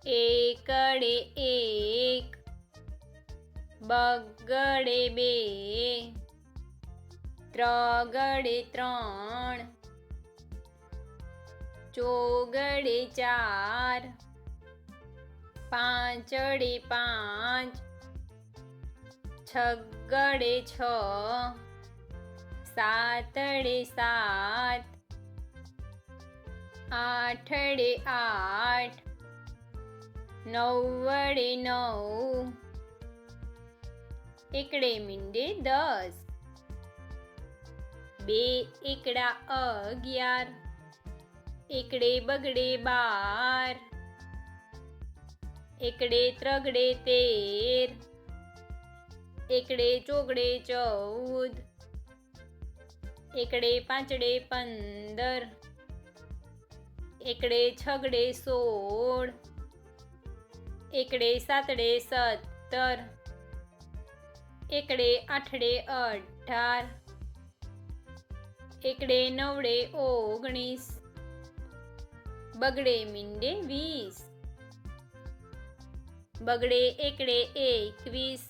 એકડે એક, બગડે બે, ત્રગડે ત્રણ, ચોગડે ચાર, પાંચડે પાંચ, છગડે છ, સાતડે સાત, આઠડે આઠ, નવડે નવ, એકડે મીંડે 10, બે એકડા 11, એકડે બગડે 12, એકડે ત્રગડે 13, એકડે ચોગડે 14, એકડે પાંચડે 15, એકડે છગડે 16, એકડે સાતડે 17, એકડે આઠડે 18, એકડે નવડે 19, બગડે મીંડે 20, બગડે એકડે 21,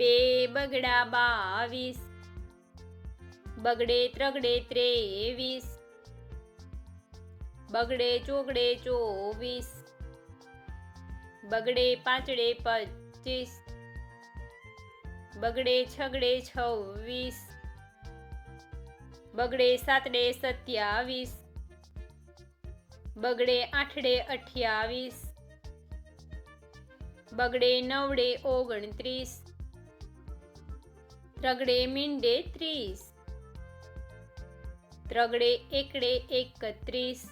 બે બગડા 22, બગડે ત્રગડે 23, બગડે ચોગડે 24, બગડે પાંચડે 25, બગડે છગડે 26, બગડે સાતડે 27, બગડે આઠડે 28, બગડે નવડે 29, ત્રગડે મીંડે 30, ત્રગડે એકડે 31,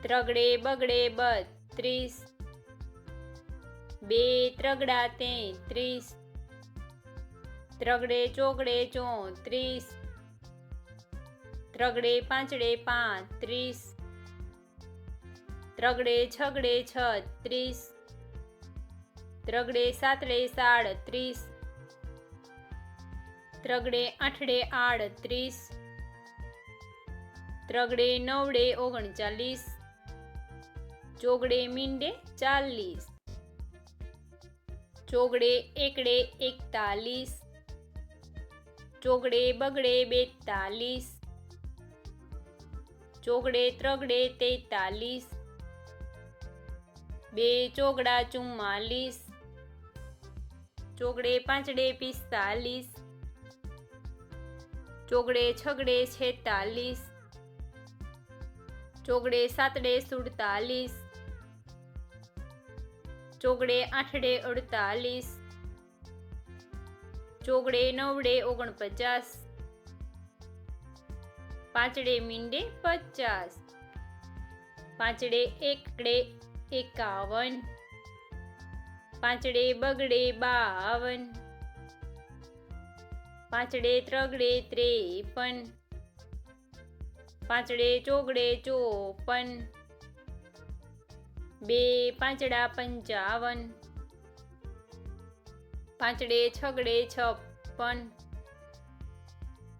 ત્રગડે બગડે 32, બે ત્રગડા 33, ત્રગડે ચોગડે 34, ત્રગડે પાંચડે 35, ત્રગડે છગડે 36, ત્રગડે સાતડે 37, ત્રગડે આઠડે 38, ત્રગડે નવડે 39, ચોગડે મીંડે 40, ચોગડે એકડે 41, ચોગડે બગડે 42, ચોગડે ત્રગડે 43, બે ચોગડા 44, ચોગડે પાંચડે 45, ચોગડે છગડે 46, ચોગડે સાતડે 47, ચોગડે આઠડે 48, ચોગડે નવડે 49, પાંચડે મીંડે 50, પાંચડે એકડે 51, પાંચડે બગડે 52, પાંચડે ત્રગડે 53, પાંચડે ચોગડે 54, બે પાંચડા 55, પાંચડે છગડે 56,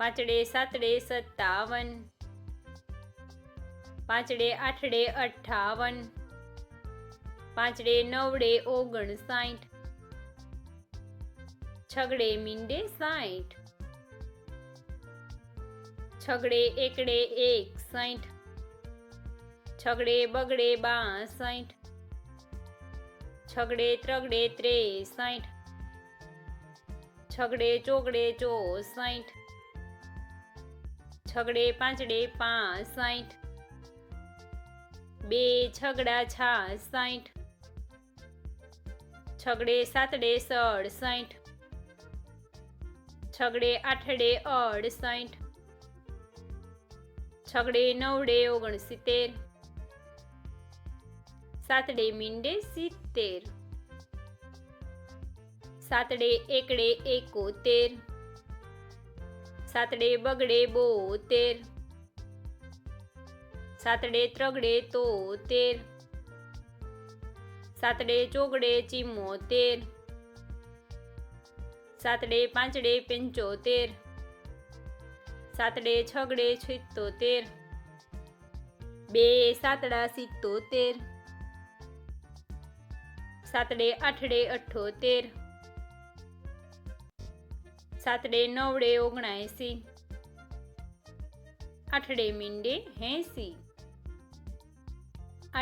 પાંચડે સાતડે 57, પાંચડે આઠડે 58, પાંચડે નવડે 59, છગડે મીંડે 60, છગડે એકડે 61, છગડે બગડે 62, છગડે ત્રગડે 63, છગડે ચોગડે 64, છગડે પાંચડે 65, બે છગડા 66, છગડે સાતડે 67, છગડે આઠડે 68, છગડે નવડે 69, સાતડે મીંડે 70, સાતડે એકડે 71, સાતડે બગડે 72, સાતડે ત્રગડે 73, સાતડે ચોગડે 74, સાતડે પાંચડે 75, સાતડે છગડે 76, 2 સાતડા 77, 7 આઠડે 78, 7 નવડે 79, 8 મીંડે 80,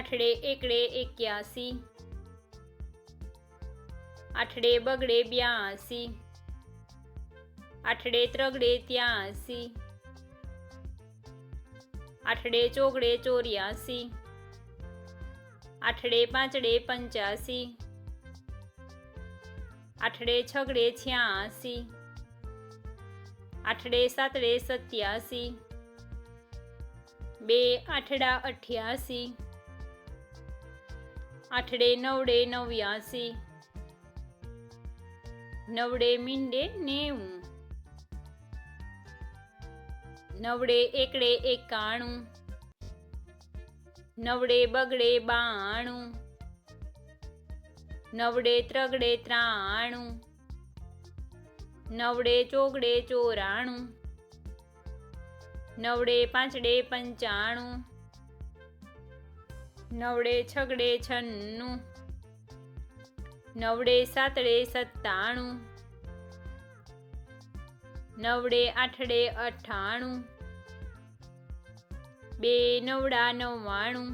8 એકડે 81, 8 બગડે 82, 8 ત્રગડે 83, 8 ચોગડે 84, 8 પાંચડે 85, 8 છગડે 86, 8 સાતડે 87, 2 આઠડા 88, 8 નવડે 89, 9 મીંડે 90, 9 એકડે 91, 9 બગડે 92, 9 ત્રગડે 93, 9 ચોગડે 94, 9 પાંચડે 95, 9 છગડે 96, 9 સાતડે 97, 9 આઠડે 98, 2 નવડા 99,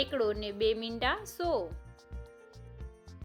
એકડો ને 2 મીંડા 100.